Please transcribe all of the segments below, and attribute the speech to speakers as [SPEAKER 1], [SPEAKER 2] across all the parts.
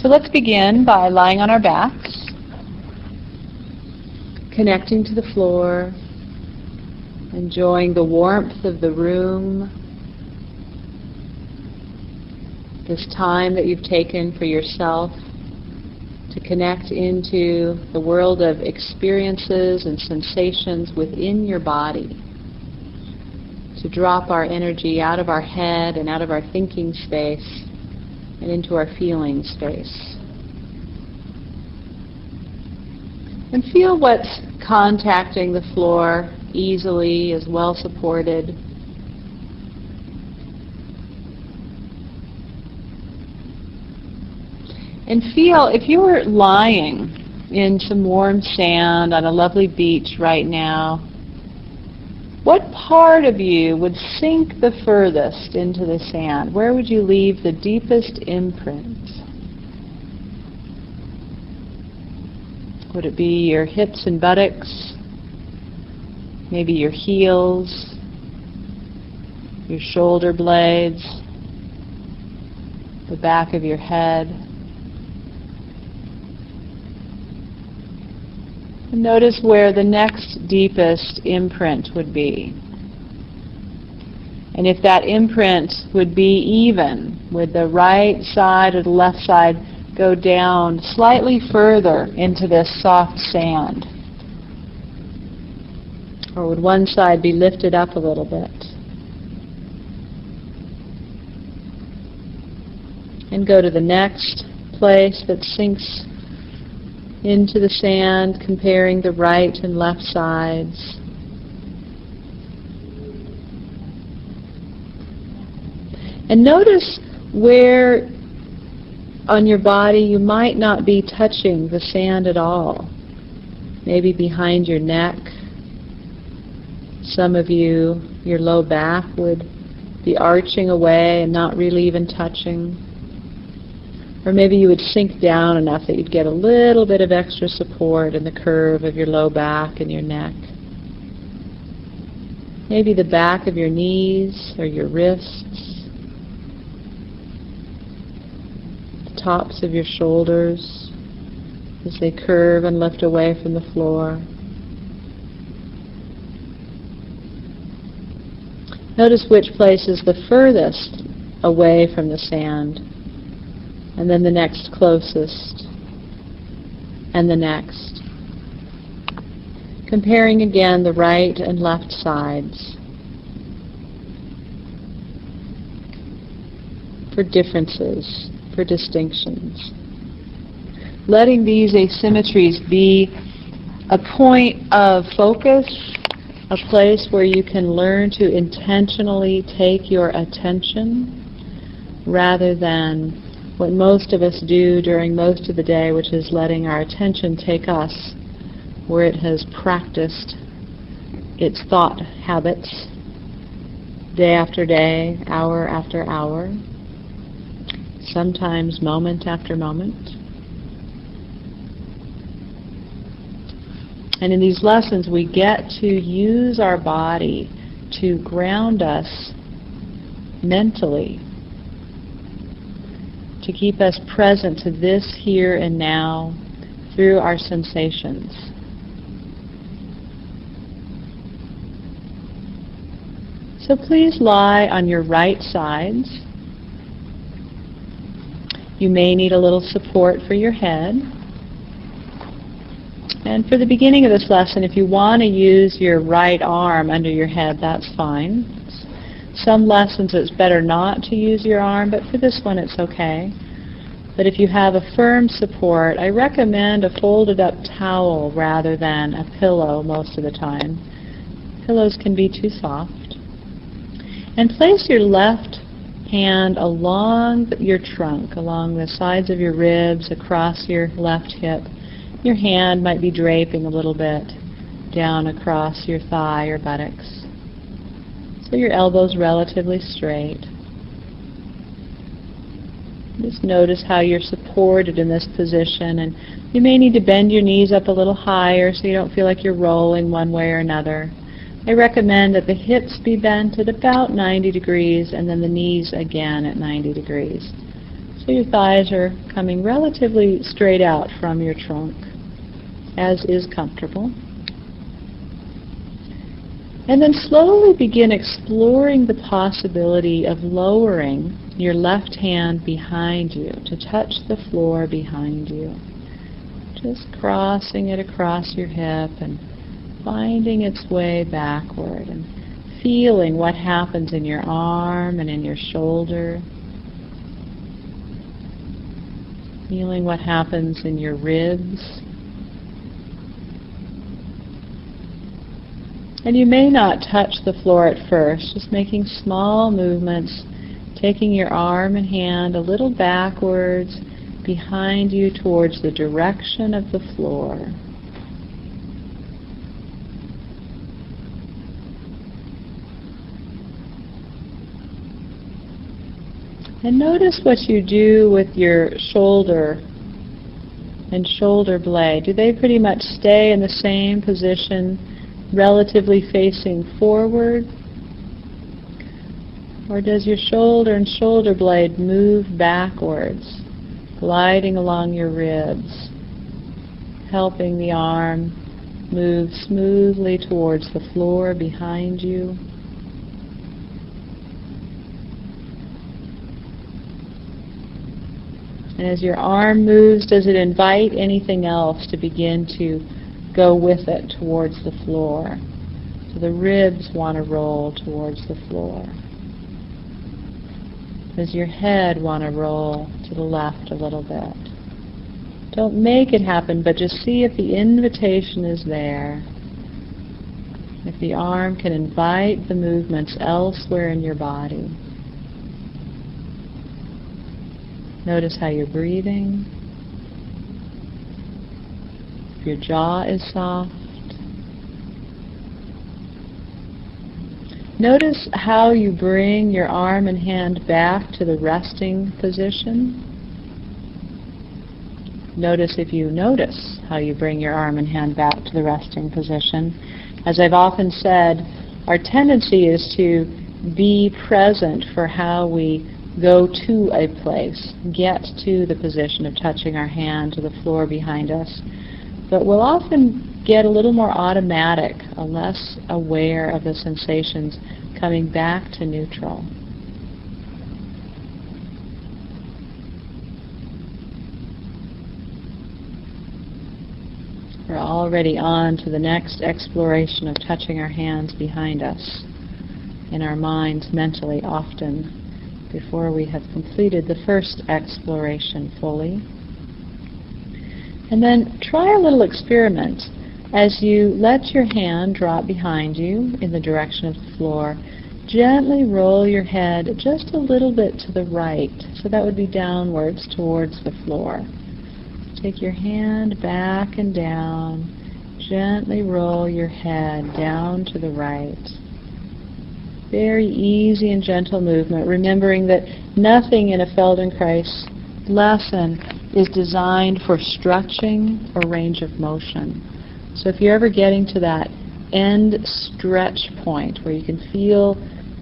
[SPEAKER 1] So let's begin by lying on our backs, connecting to the floor, enjoying the warmth of the room, this time that you've taken for yourself to connect into the world of experiences and sensations within your body, to drop our energy out of our head and out of our thinking space and into our feeling space. And feel what's contacting the floor easily, is well supported. And feel, if you were lying in some warm sand on a lovely beach right now, what part of you would sink the furthest into the sand? Where would you leave the deepest imprint? Would it be your hips and buttocks? Maybe your heels? Your shoulder blades? The back of your head? And notice where the next deepest imprint would be. And if that imprint would be even, would the right side or the left side go down slightly further into this soft sand? Or would one side be lifted up a little bit? And go to the next place that sinks into the sand, comparing the right and left sides. And notice where on your body you might not be touching the sand at all. Maybe behind your neck. Some of you, your low back would be arching away and not really even touching. Or maybe you would sink down enough that you'd get a little bit of extra support in the curve of your low back and your neck. Maybe the back of your knees or your wrists, the tops of your shoulders as they curve and lift away from the floor. Notice which place is the furthest away from the sand, and then the next closest, and the next. Comparing again the right and left sides for differences, for distinctions. Letting these asymmetries be a point of focus, a place where you can learn to intentionally take your attention rather than what most of us do during most of the day, which is letting our attention take us where it has practiced its thought habits day after day, hour after hour, sometimes moment after moment. And in these lessons we get to use our body to ground us mentally, to keep us present to this here and now through our sensations. So please lie on your right sides. You may need a little support for your head. And for the beginning of this lesson, if you want to use your right arm under your head, that's fine. Some lessons it's better not to use your arm, but for this one it's okay. But if you have a firm support, I recommend a folded up towel rather than a pillow most of the time. Pillows can be too soft. And place your left hand along your trunk, along the sides of your ribs, across your left hip. Your hand might be draping a little bit down across your thigh or buttocks. So your elbow's relatively straight. Just notice how you're supported in this position, and you may need to bend your knees up a little higher so you don't feel like you're rolling one way or another. I recommend that the hips be bent at about 90 degrees and then the knees again at 90 degrees. So your thighs are coming relatively straight out from your trunk, as is comfortable. And then slowly begin exploring the possibility of lowering your left hand behind you to touch the floor behind you. Just crossing it across your hip and finding its way backward and feeling what happens in your arm and in your shoulder. Feeling what happens in your ribs. And you may not touch the floor at first, just making small movements, taking your arm and hand a little backwards behind you towards the direction of the floor. And notice what you do with your shoulder and shoulder blade. Do they pretty much stay in the same position, relatively facing forward? Or does your shoulder and shoulder blade move backwards, gliding along your ribs, helping the arm move smoothly towards the floor behind you? And as your arm moves, does it invite anything else to begin to go with it towards the floor? So the ribs want to roll towards the floor. Does your head want to roll to the left a little bit? Don't make it happen, but just see if the invitation is there. If the arm can invite the movements elsewhere in your body. Notice how you're breathing. If your jaw is soft. Notice how you bring your arm and hand back to the resting position. Notice if you notice how you bring your arm and hand back to the resting position. As I've often said, our tendency is to be present for how we go to a place, get to the position of touching our hand to the floor behind us. But we'll often get a little more automatic, less aware of the sensations, coming back to neutral. We're already on to the next exploration of touching our hands behind us in our minds mentally often before we have completed the first exploration fully. And then try a little experiment. As you let your hand drop behind you in the direction of the floor, gently roll your head just a little bit to the right. So that would be downwards towards the floor. Take your hand back and down. Gently roll your head down to the right. Very easy and gentle movement, remembering that nothing in a Feldenkrais lesson is designed for stretching or range of motion. So if you're ever getting to that end stretch point where you can feel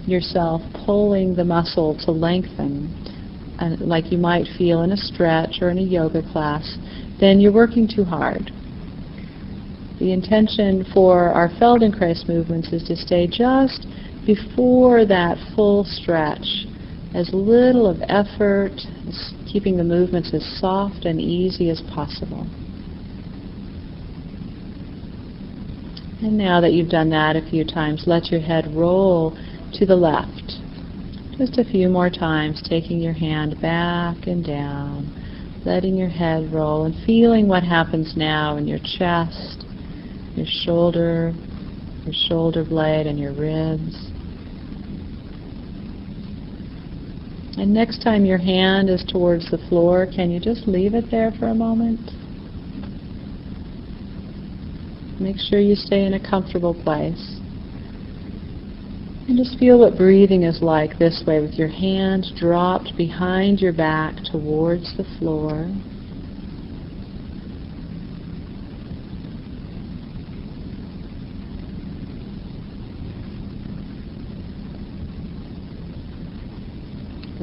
[SPEAKER 1] yourself pulling the muscle to lengthen, like you might feel in a stretch or in a yoga class, then you're working too hard. The intention for our Feldenkrais movements is to stay just before that full stretch, as little of effort, keeping the movements as soft and easy as possible. And now that you've done that a few times, let your head roll to the left. Just a few more times, taking your hand back and down, letting your head roll and feeling what happens now in your chest, your shoulder blade, and your ribs. And next time your hand is towards the floor, can you just leave it there for a moment? Make sure you stay in a comfortable place. And just feel what breathing is like this way, with your hand dropped behind your back towards the floor.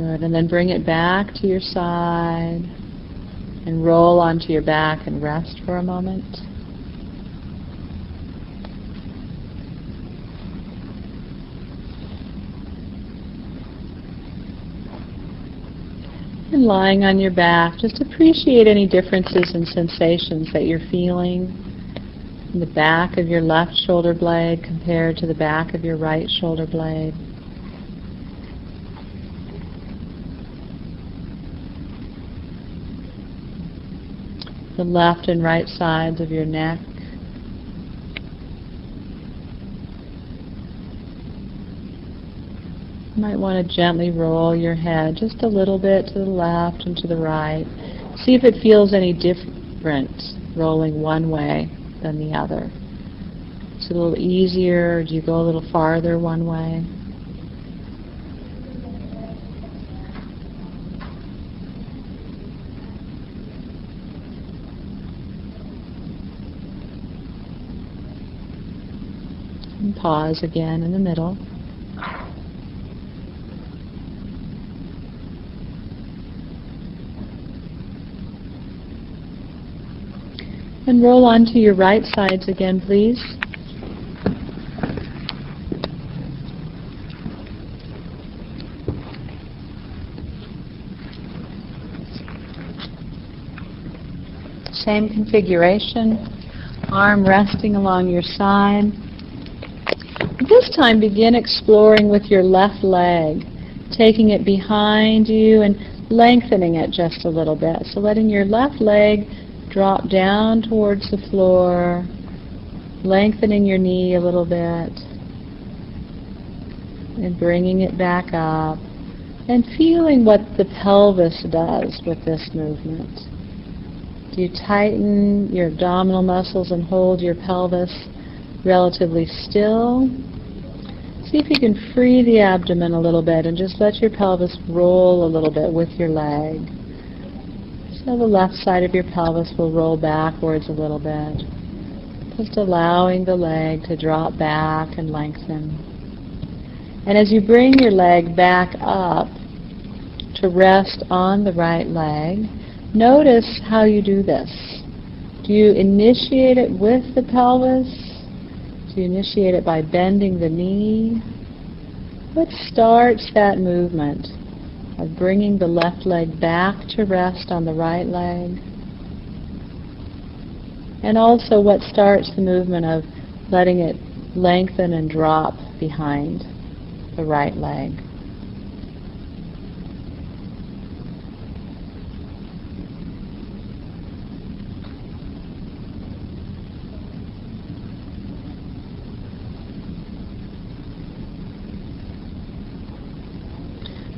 [SPEAKER 1] Good. And then bring it back to your side and roll onto your back and rest for a moment. And lying on your back, just appreciate any differences in sensations that you're feeling in the back of your left shoulder blade compared to the back of your right shoulder blade. The left and right sides of your neck. You might want to gently roll your head just a little bit to the left and to the right. See if it feels any different rolling one way than the other. Is it a little easier, or do you go a little farther one way? And pause again in the middle. And roll onto your right sides again, please. Same configuration, arm resting along your side. This time begin exploring with your left leg, taking it behind you and lengthening it just a little bit. So letting your left leg drop down towards the floor, lengthening your knee a little bit, and bringing it back up, and feeling what the pelvis does with this movement. Do you tighten your abdominal muscles and hold your pelvis relatively still? See if you can free the abdomen a little bit and just let your pelvis roll a little bit with your leg. So the left side of your pelvis will roll backwards a little bit, just allowing the leg to drop back and lengthen. And as you bring your leg back up to rest on the right leg, notice how you do this. Do you initiate it with the pelvis? Do you initiate it by bending the knee? What starts that movement of bringing the left leg back to rest on the right leg? And also what starts the movement of letting it lengthen and drop behind the right leg?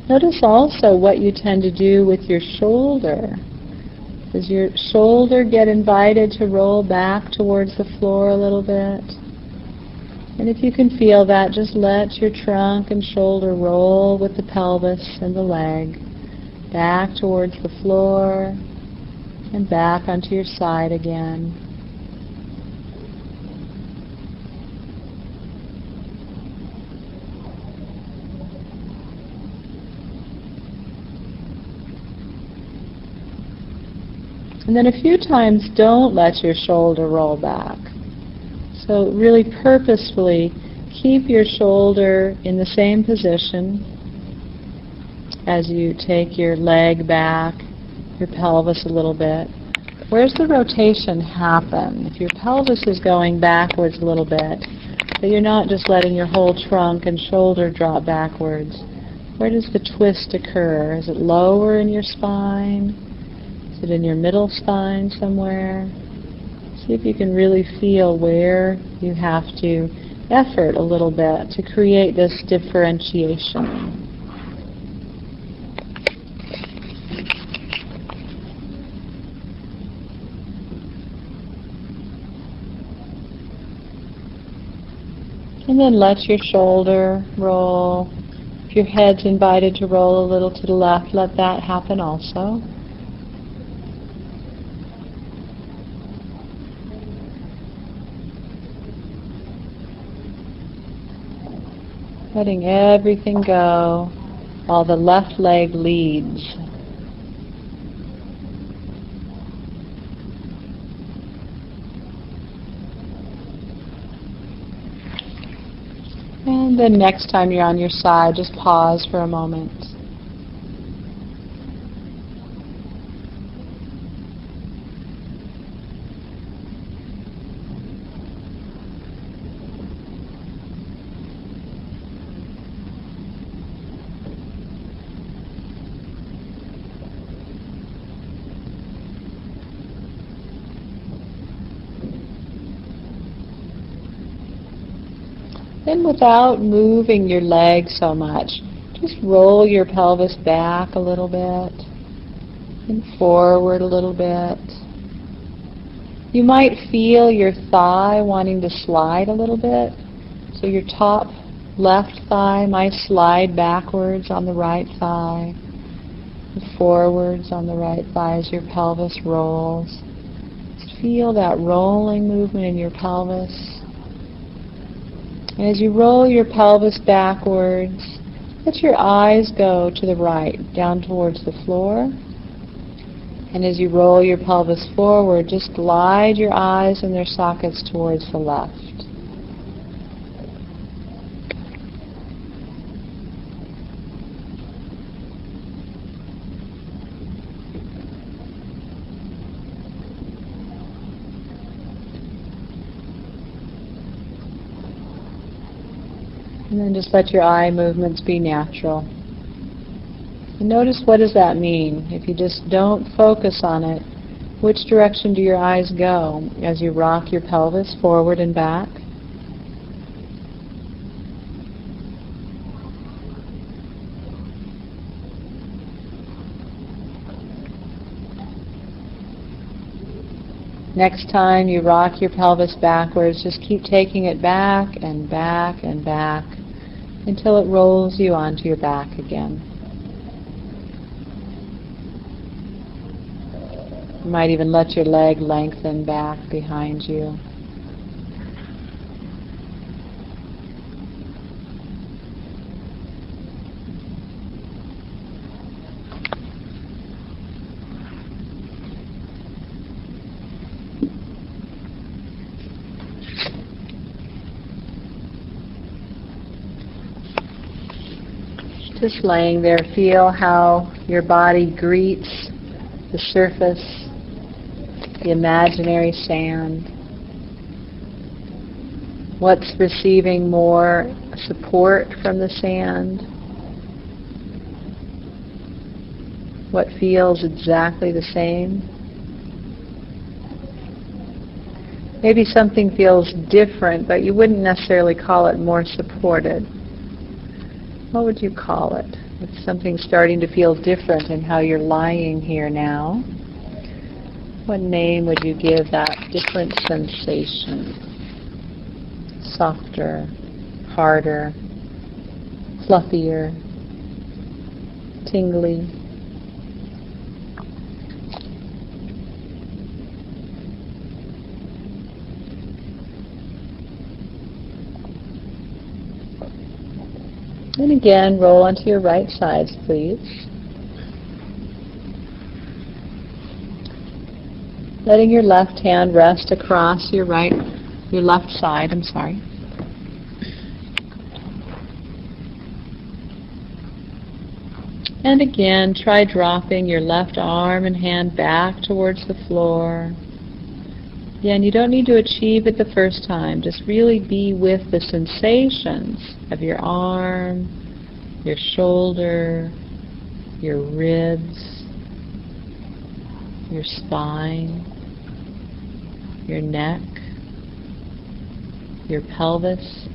[SPEAKER 1] Notice also what you tend to do with your shoulder. Does your shoulder get invited to roll back towards the floor a little bit? And if you can feel that, just let your trunk and shoulder roll with the pelvis and the leg back towards the floor and back onto your side again. And then a few times don't let your shoulder roll back. So really purposefully keep your shoulder in the same position as you take your leg back, your pelvis a little bit. Where's the rotation happen? If your pelvis is going backwards a little bit, but you're not just letting your whole trunk and shoulder drop backwards, where does the twist occur? Is it lower in your spine? Is it in your middle spine somewhere? See if you can really feel where you have to effort a little bit to create this differentiation. And then let your shoulder roll. If your head's invited to roll a little to the left, let that happen also. Letting everything go while the left leg leads. And then next time you're on your side, just pause for a moment. Then without moving your legs so much, just roll your pelvis back a little bit and forward a little bit. You might feel your thigh wanting to slide a little bit, so your top left thigh might slide backwards on the right thigh, and forwards on the right thigh as your pelvis rolls. Just feel that rolling movement in your pelvis. And as you roll your pelvis backwards, let your eyes go to the right, down towards the floor. And as you roll your pelvis forward, just glide your eyes in their sockets towards the left. And then just let your eye movements be natural. And notice, what does that mean? If you just don't focus on it, which direction do your eyes go as you rock your pelvis forward and back? Next time you rock your pelvis backwards, just keep taking it back and back and back until it rolls you onto your back again. You might even let your leg lengthen back behind you. Just laying there, feel how your body greets the surface, the imaginary sand. What's receiving more support from the sand? What feels exactly the same? Maybe something feels different, but you wouldn't necessarily call it more supported. What would you call it? If something's starting to feel different in how you're lying here now, what name would you give that different sensation? Softer, harder, fluffier, tingly. And again, roll onto your right sides, please. Letting your left hand rest across your left side, And again, try dropping your left arm and hand back towards the floor. Again, you don't need to achieve it the first time. Just really be with the sensations of your arm, your shoulder, your ribs, your spine, your neck, your pelvis.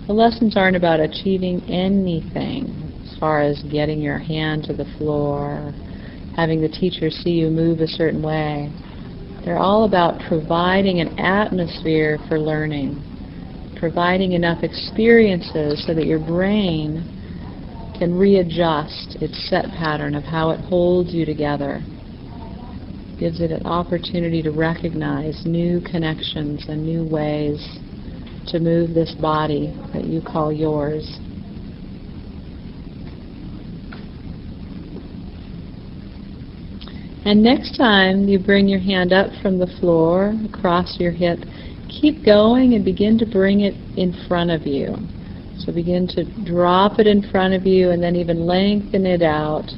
[SPEAKER 1] The lessons aren't about achieving anything as far as getting your hand to the floor, having the teacher see you move a certain way. They're all about providing an atmosphere for learning, providing enough experiences so that your brain can readjust its set pattern of how it holds you together. Gives it an opportunity to recognize new connections and new ways to move this body that you call yours. And next time you bring your hand up from the floor, across your hip, keep going and begin to bring it in front of you. So begin to drop it in front of you and then even lengthen it out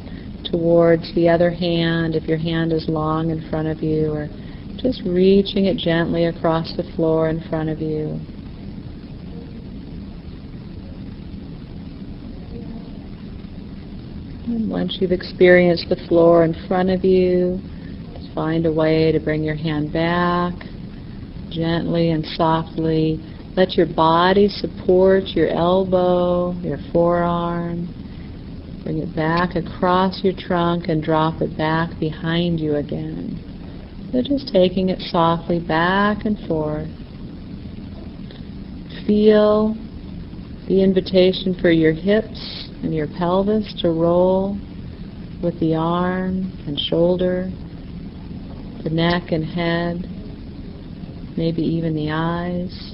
[SPEAKER 1] towards the other hand if your hand is long in front of you, or just reaching it gently across the floor in front of you. And once you've experienced the floor in front of you, just find a way to bring your hand back gently and softly. Let your body support your elbow, your forearm. Bring it back across your trunk and drop it back behind you again. So just taking it softly back and forth. Feel the invitation for your hips and your pelvis to roll with the arm and shoulder, the neck and head, maybe even the eyes.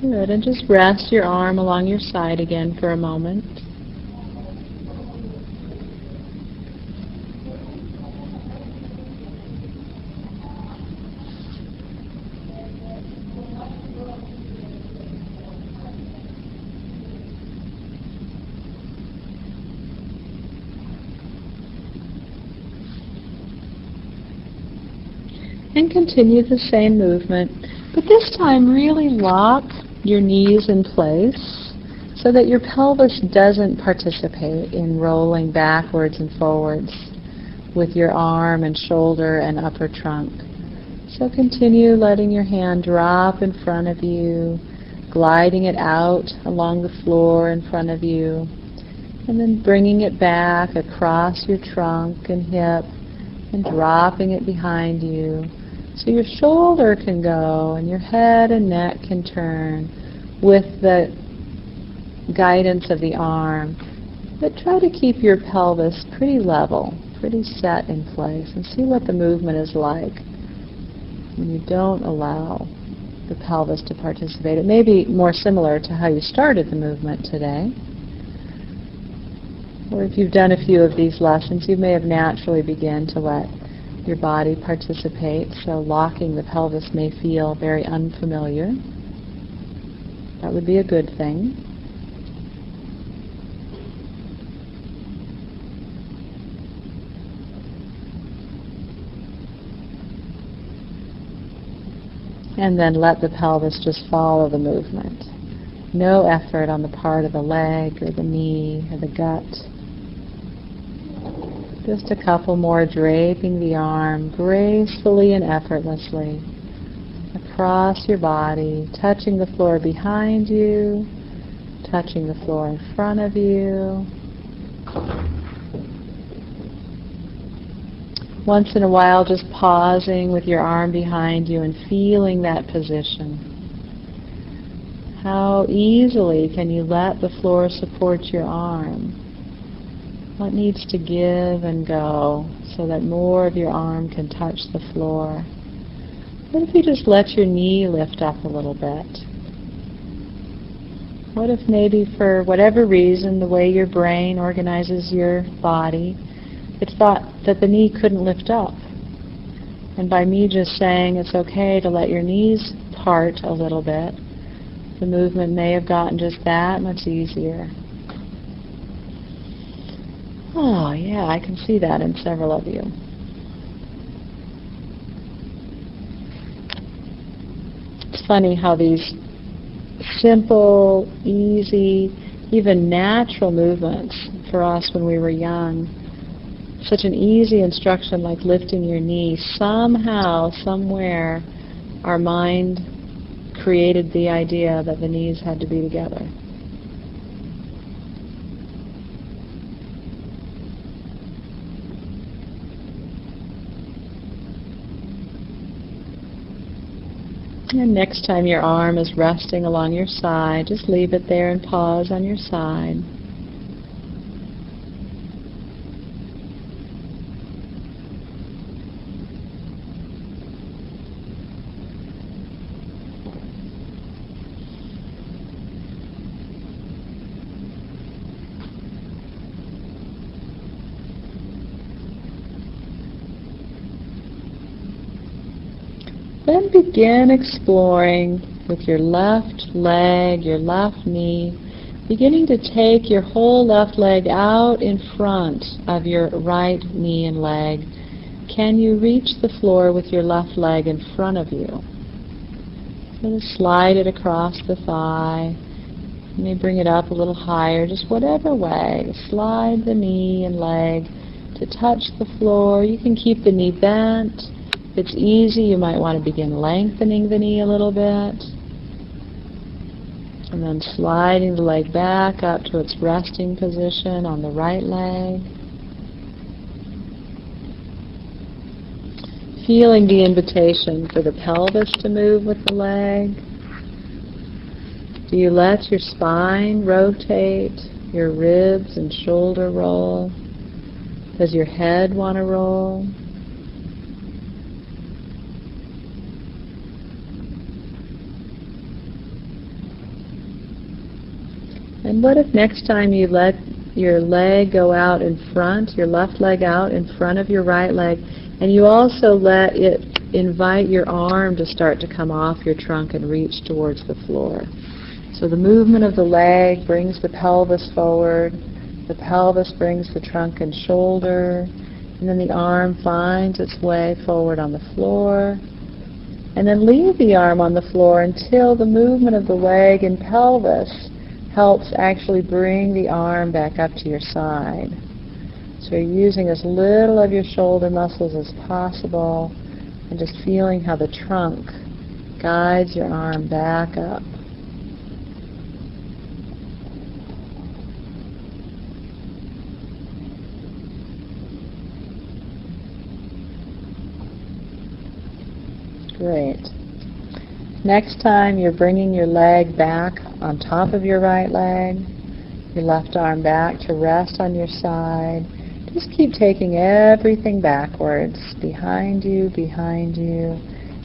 [SPEAKER 1] Good, and just rest your arm along your side again for a moment. And continue the same movement, but this time really lock your knees in place so that your pelvis doesn't participate in rolling backwards and forwards with your arm and shoulder and upper trunk. So continue letting your hand drop in front of you, gliding it out along the floor in front of you, and then bringing it back across your trunk and hip and dropping it behind you. So your shoulder can go and your head and neck can turn with the guidance of the arm. But try to keep your pelvis pretty level, pretty set in place, and see what the movement is like when you don't allow the pelvis to participate. It may be more similar to how you started the movement today. Or if you've done a few of these lessons, you may have naturally begun to let your body participate, so locking the pelvis may feel very unfamiliar. That would be a good thing. And then let the pelvis just follow the movement. No effort on the part of the leg or the knee or the gut. Just a couple more, draping the arm gracefully and effortlessly across your body, touching the floor behind you, touching the floor in front of you. Once in a while, just pausing with your arm behind you and feeling that position. How easily can you let the floor support your arm? What needs to give and go so that more of your arm can touch the floor? What if you just let your knee lift up a little bit? What if maybe for whatever reason, the way your brain organizes your body, it thought that the knee couldn't lift up? And by me just saying it's okay to let your knees part a little bit, the movement may have gotten just that much easier. Oh, yeah, I can see that in several of you. It's funny how these simple, easy, even natural movements for us when we were young, such an easy instruction like lifting your knee, somehow, somewhere, our mind created the idea that the knees had to be together. And next time your arm is resting along your side, just leave it there and pause on your side. then begin exploring with your left leg, your left knee, beginning to take your whole left leg out in front of your right knee and leg. Can you reach the floor with your left leg in front of you? So just slide it across the thigh. You may bring it up a little higher, just whatever way. Slide the knee and leg to touch the floor. You can keep the knee bent. If it's easy, you might want to begin lengthening the knee a little bit. And then sliding the leg back up to its resting position on the right leg. Feeling the invitation for the pelvis to move with the leg. Do you let your spine rotate, your ribs and shoulder roll? Does your head want to roll? And what if next time you let your leg go out in front, your left leg out in front of your right leg, and you also let it invite your arm to start to come off your trunk and reach towards the floor. So the movement of the leg brings the pelvis forward, the pelvis brings the trunk and shoulder, and then the arm finds its way forward on the floor. And then leave the arm on the floor until the movement of the leg and pelvis helps actually bring the arm back up to your side. So you're using as little of your shoulder muscles as possible and just feeling how the trunk guides your arm back up. Great. Next time you're bringing your leg back on top of your right leg, your left arm back to rest on your side. Just keep taking everything backwards, behind you,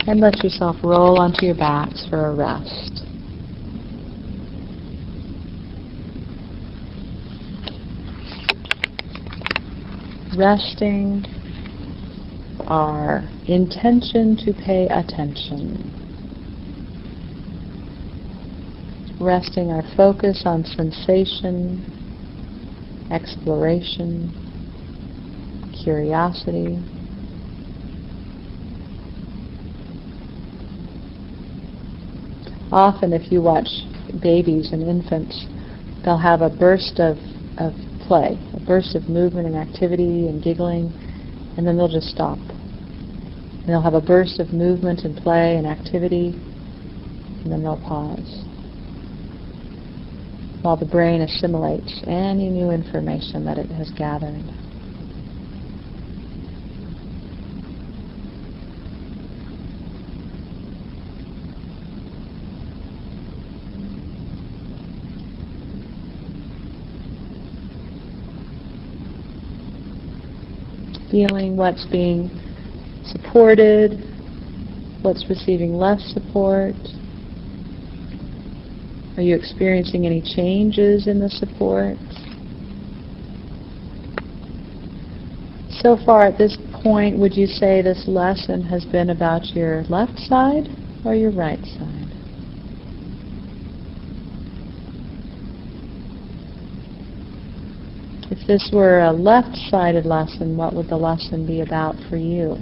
[SPEAKER 1] and let yourself roll onto your backs for a rest. Resting our intention to pay attention. Resting our focus on sensation, exploration, curiosity. Often if you watch babies and infants, they'll have a burst of play, a burst of movement and activity and giggling, and then they'll just stop. And they'll have a burst of movement and play and activity, and then they'll pause, while the brain assimilates any new information that it has gathered. Feeling what's being supported, what's receiving less support. Are you experiencing any changes in the support? So far at this point, would you say this lesson has been about your left side or your right side? If this were a left-sided lesson, what would the lesson be about for you?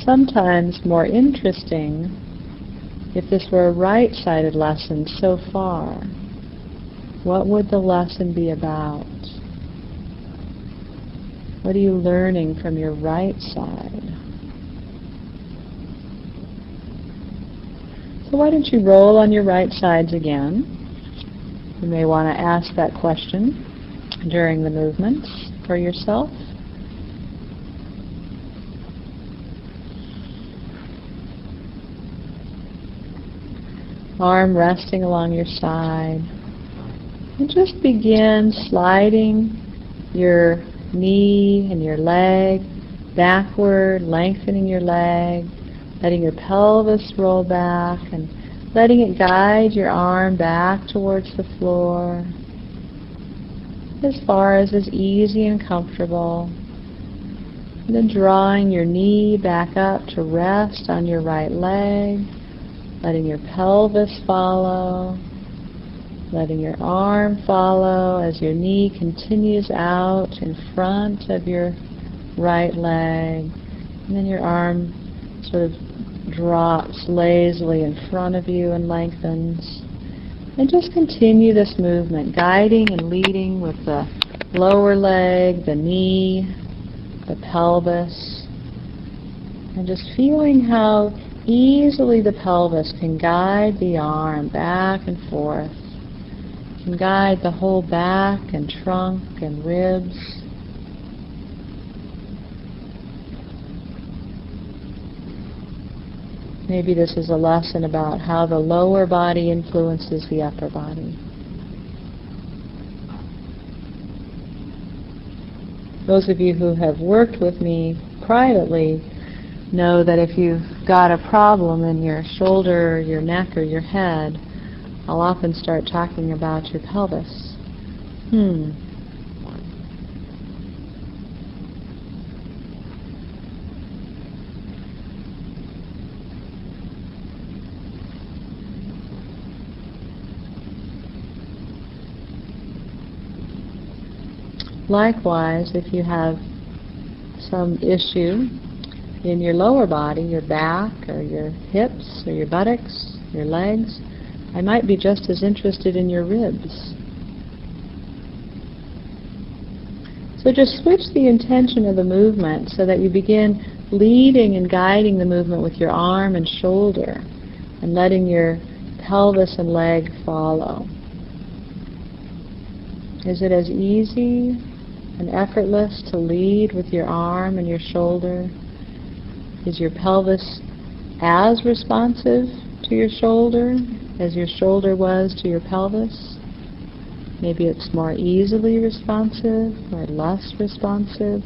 [SPEAKER 1] Sometimes more interesting, if this were a right-sided lesson so far, what would the lesson be about? What are you learning from your right side? So why don't you roll on your right sides again? You may want to ask that question during the movements for yourself. Arm resting along your side. And just begin sliding your knee and your leg backward, lengthening your leg, letting your pelvis roll back and letting it guide your arm back towards the floor. as far as is easy and comfortable. And then drawing your knee back up to rest on your right leg, letting your pelvis follow, letting your arm follow as your knee continues out in front of your right leg. And then your arm sort of drops lazily in front of you and lengthens. And just continue this movement, guiding and leading with the lower leg, the knee, the pelvis, and just feeling how easily the pelvis can guide the arm back and forth, can guide the whole back and trunk and ribs. Maybe this is a lesson about how the lower body influences the upper body. Those of you who have worked with me privately know that if you've got a problem in your shoulder, your neck, or your head, I'll often start talking about your pelvis. Likewise, if you have some issue in your lower body, your back or your hips or your buttocks, your legs, I might be just as interested in your ribs. So just switch the intention of the movement so that you begin leading and guiding the movement with your arm and shoulder and letting your pelvis and leg follow. Is it as easy and effortless to lead with your arm and your shoulder? Is your pelvis as responsive to your shoulder as your shoulder was to your pelvis? Maybe it's more easily responsive or less responsive.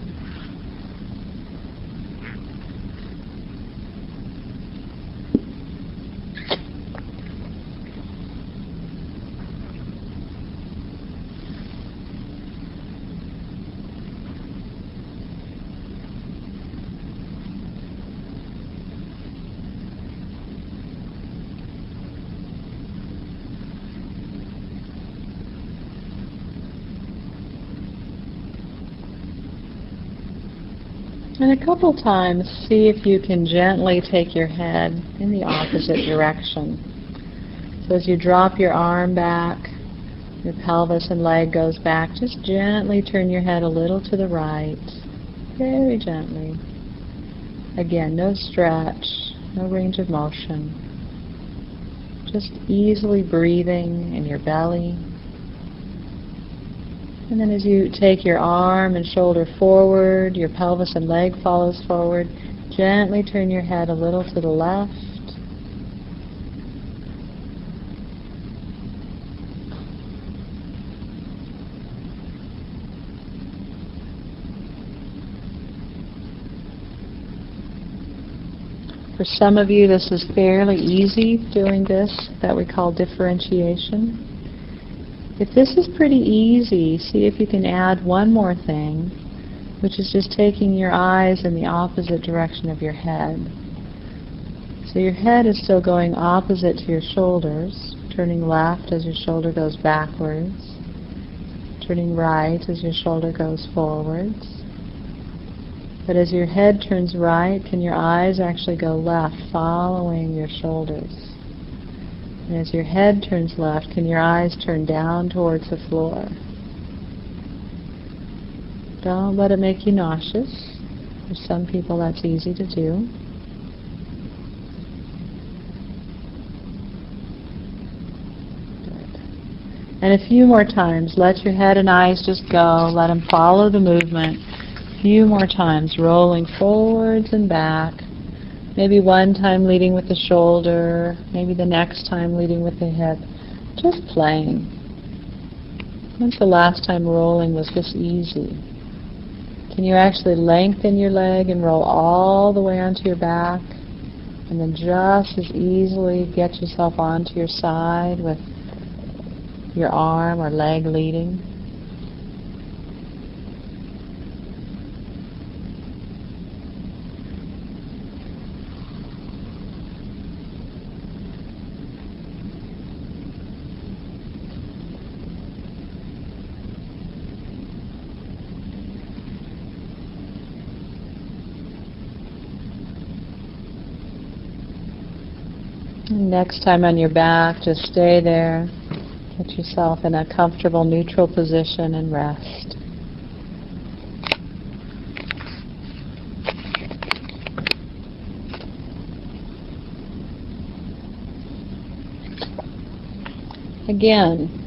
[SPEAKER 1] And a couple times, see if you can gently take your head in the opposite direction. So as you drop your arm back, your pelvis and leg goes back, just gently turn your head a little to the right, very gently. Again, no stretch, no range of motion. Just easily breathing in your belly. And then as you take your arm and shoulder forward, your pelvis and leg follows forward, gently turn your head a little to the left. For some of you, this is fairly easy, doing this, that we call differentiation. If this is pretty easy, see if you can add one more thing, which is just taking your eyes in the opposite direction of your head. So your head is still going opposite to your shoulders, turning left as your shoulder goes backwards, turning right as your shoulder goes forwards. But as your head turns right, can your eyes actually go left, following your shoulders? And as your head turns left, can your eyes turn down towards the floor? Don't let it make you nauseous. For some people that's easy to do. Good. And a few more times, let your head and eyes just go. Let them follow the movement. A few more times, rolling forwards and back. Maybe one time leading with the shoulder, maybe the next time leading with the hip. Just playing. When's the last time rolling was just easy? Can you actually lengthen your leg and roll all the way onto your back? And then just as easily get yourself onto your side with your arm or leg leading? Next time on your back, just stay there. Get yourself in a comfortable neutral position and rest. Again,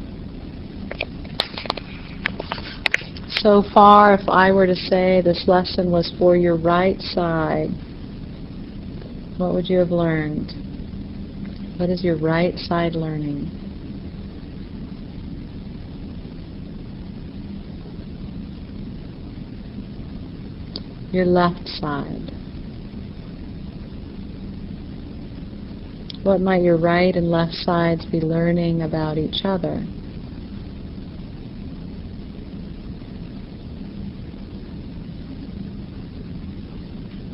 [SPEAKER 1] so far, if I were to say this lesson was for your right side, what would you have learned? What is your right side learning? Your left side. What might your right and left sides be learning about each other?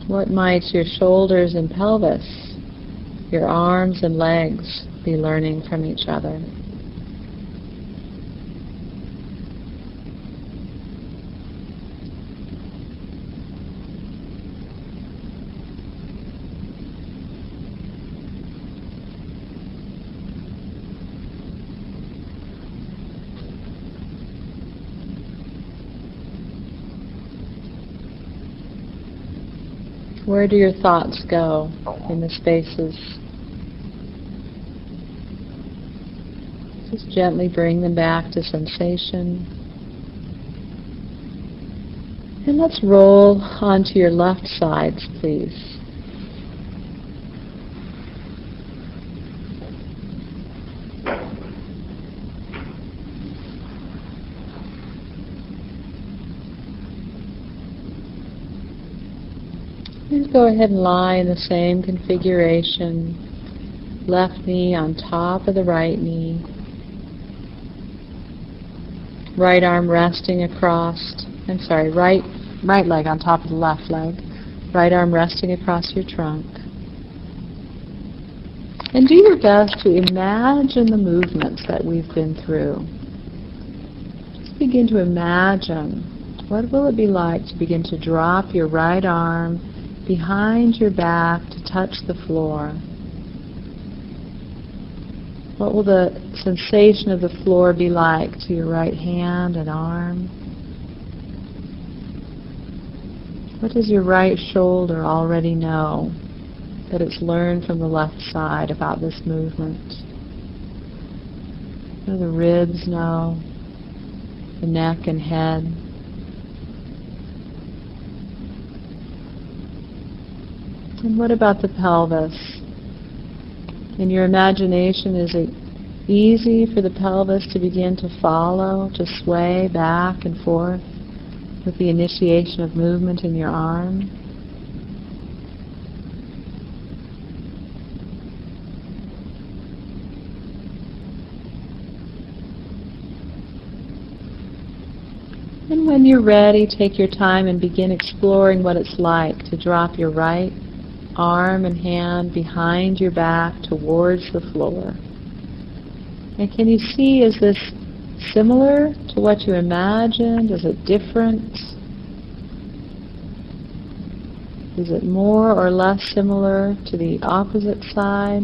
[SPEAKER 1] What might your shoulders and pelvis, your arms and legs be learning from each other? Where do your thoughts go in the spaces? Just gently bring them back to sensation. And let's roll onto your left sides, please. Please go ahead and lie in the same configuration. Left knee on top of the right knee. Right arm resting across, right leg on top of the left leg. Right arm resting across your trunk. And do your best to imagine the movements that we've been through. Just begin to imagine, what will it be like to begin to drop your right arm behind your back to touch the floor? What will the sensation of the floor be like to your right hand and arm? What does your right shoulder already know that it's learned from the left side about this movement? What do the ribs know? The neck and head? And what about the pelvis? In your imagination, is it easy for the pelvis to begin to follow, to sway back and forth with the initiation of movement in your arm? And when you're ready, take your time and begin exploring what it's like to drop your right arm and hand behind your back towards the floor. And can you see, is this similar to what you imagined? Is it different? Is it more or less similar to the opposite side?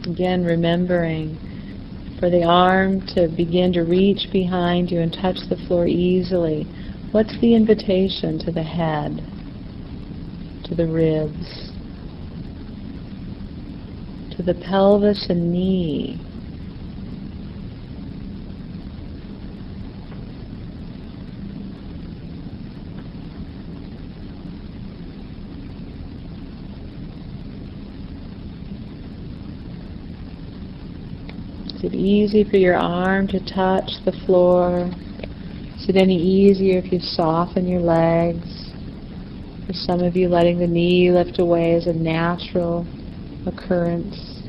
[SPEAKER 1] Again, remembering for the arm to begin to reach behind you and touch the floor easily. What's the invitation to the head, to the ribs, to the pelvis and knee? Is it easy for your arm to touch the floor? Is it any easier if you soften your legs? For some of you, letting the knee lift away is a natural occurrence.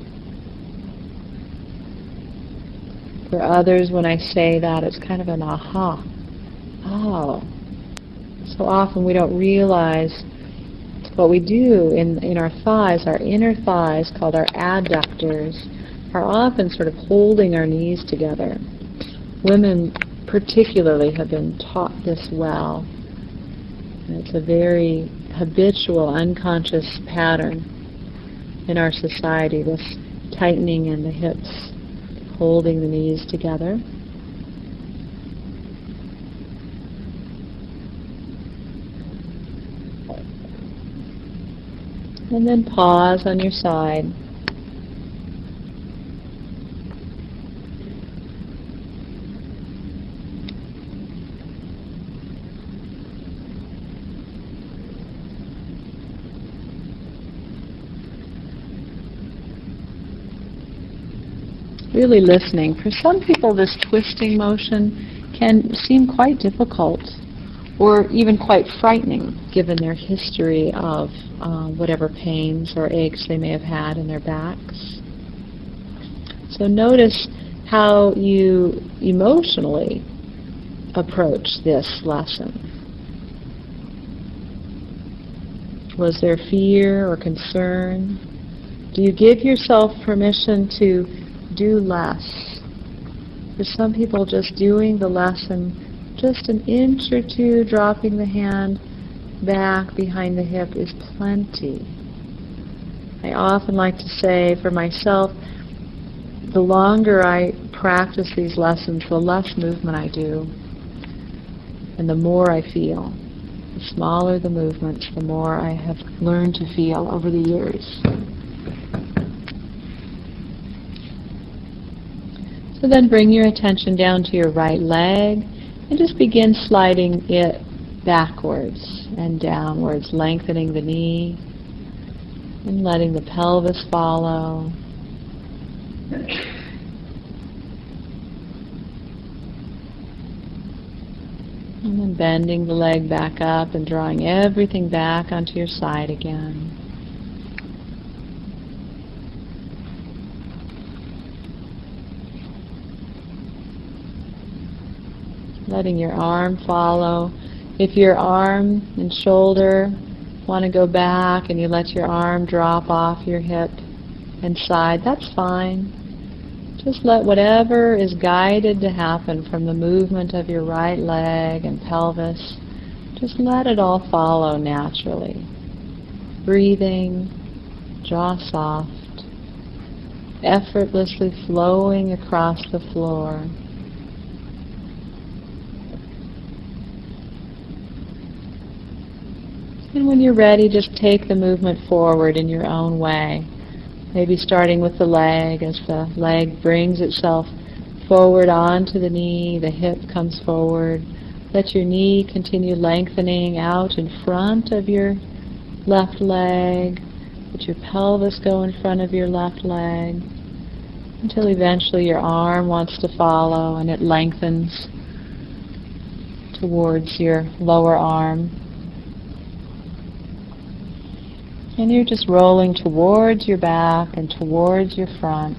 [SPEAKER 1] For others, when I say that, it's kind of an aha. Oh. So often we don't realize what we do in our thighs, our inner thighs, called our adductors, are often sort of holding our knees together. Women particularly have been taught this well. And it's a very habitual, unconscious pattern in our society, this tightening in the hips, holding the knees together. And then pause on your side. Really listening. For some people, this twisting motion can seem quite difficult or even quite frightening, given their history of whatever pains or aches they may have had in their backs. So notice how you emotionally approach this lesson. Was there fear or concern? Do you give yourself permission to do less? For some people, just doing the lesson just an inch or two, dropping the hand back behind the hip is plenty. I often like to say for myself, the longer I practice these lessons, the less movement I do, and the more I feel. The smaller the movements, the more I have learned to feel over the years. So then bring your attention down to your right leg and just begin sliding it backwards and downwards, lengthening the knee and letting the pelvis follow. And then bending the leg back up and drawing everything back onto your side again. Letting your arm follow. If your arm and shoulder want to go back and you let your arm drop off your hip and side, that's fine. Just let whatever is guided to happen from the movement of your right leg and pelvis, just let it all follow naturally. Breathing, jaw soft, effortlessly flowing across the floor. And when you're ready, just take the movement forward in your own way. Maybe starting with the leg, as the leg brings itself forward onto the knee, the hip comes forward. Let your knee continue lengthening out in front of your left leg. Let your pelvis go in front of your left leg until eventually your arm wants to follow and it lengthens towards your lower arm. And you're just rolling towards your back and towards your front.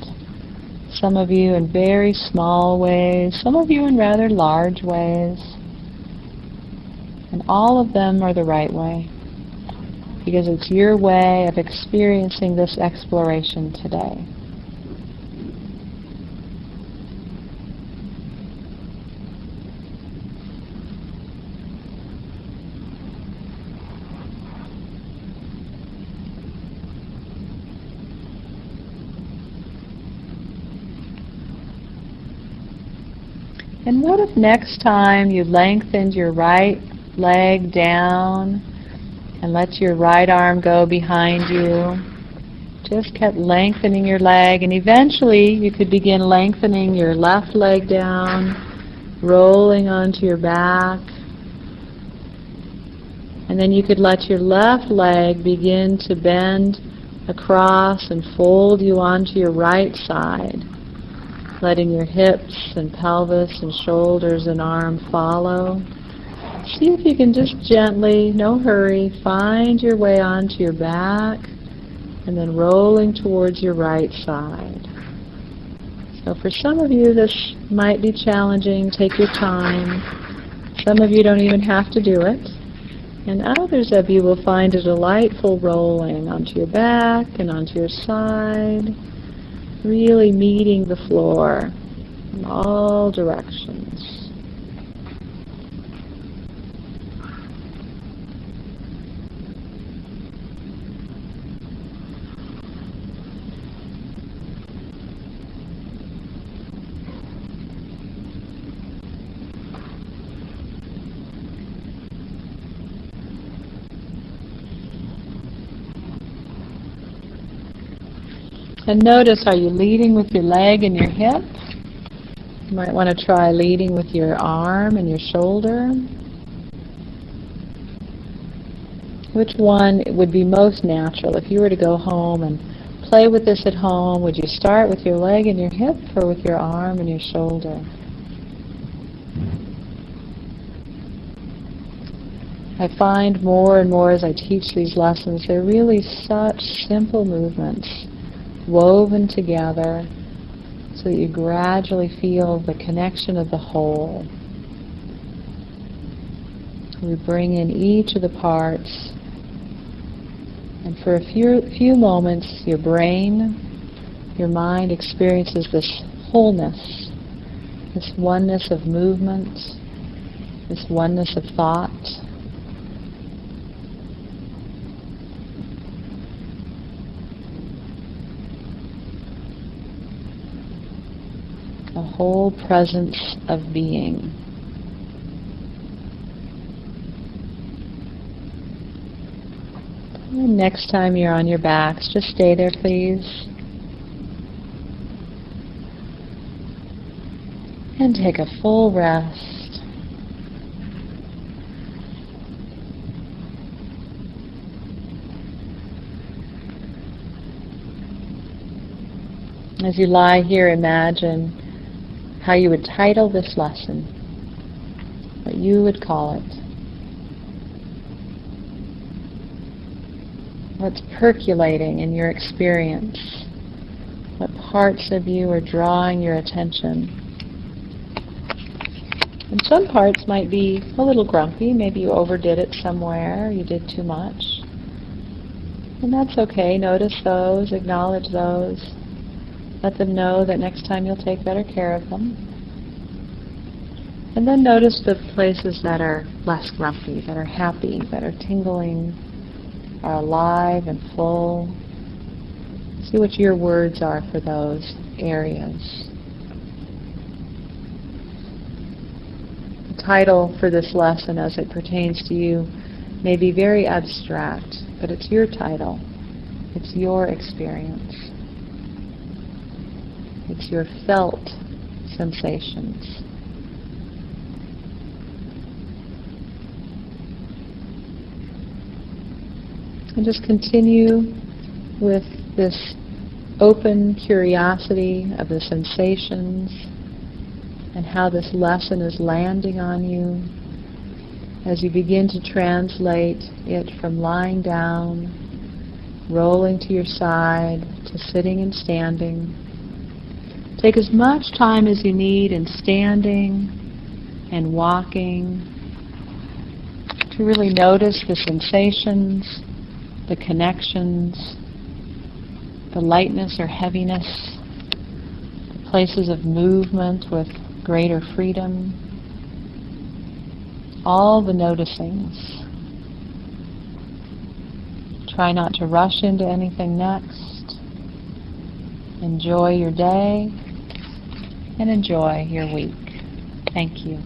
[SPEAKER 1] Some of you in very small ways, some of you in rather large ways. And all of them are the right way, because it's your way of experiencing this exploration today. And what if next time you lengthened your right leg down and let your right arm go behind you? Just kept lengthening your leg, and eventually you could begin lengthening your left leg down, rolling onto your back. And then you could let your left leg begin to bend across and fold you onto your right side, letting your hips and pelvis and shoulders and arm follow. See if you can just gently, no hurry, find your way onto your back and then rolling towards your right side. So for some of you this might be challenging. Take your time. Some of you don't even have to do it. And others of you will find a delightful rolling onto your back and onto your side, really meeting the floor in all directions. And notice, are you leading with your leg and your hip? You might want to try leading with your arm and your shoulder. Which one would be most natural? If you were to go home and play with this at home, would you start with your leg and your hip or with your arm and your shoulder? I find more and more as I teach these lessons, they're really such simple movements, woven together so that you gradually feel the connection of the whole. We bring in each of the parts, and for a few moments your brain, your mind experiences this wholeness, this oneness of movement, this oneness of thought. A whole presence of being. And next time you're on your backs, just stay there, please. And take a full rest. As you lie here, imagine how you would title this lesson, what you would call it. What's percolating in your experience? What parts of you are drawing your attention? And some parts might be a little grumpy. Maybe you overdid it somewhere, you did too much. And that's okay. Notice those, acknowledge those. Let them know that next time you'll take better care of them. And then notice the places that are less grumpy, that are happy, that are tingling, are alive and full. See what your words are for those areas. The title for this lesson as it pertains to you may be very abstract, but it's your title. It's your experience. It's your felt sensations. And just continue with this open curiosity of the sensations and how this lesson is landing on you as you begin to translate it from lying down, rolling to your side, to sitting and standing. Take as much time as you need in standing and walking to really notice the sensations, the connections, the lightness or heaviness, the places of movement with greater freedom, all the noticings. Try not to rush into anything next. Enjoy your day and enjoy your week. Thank you.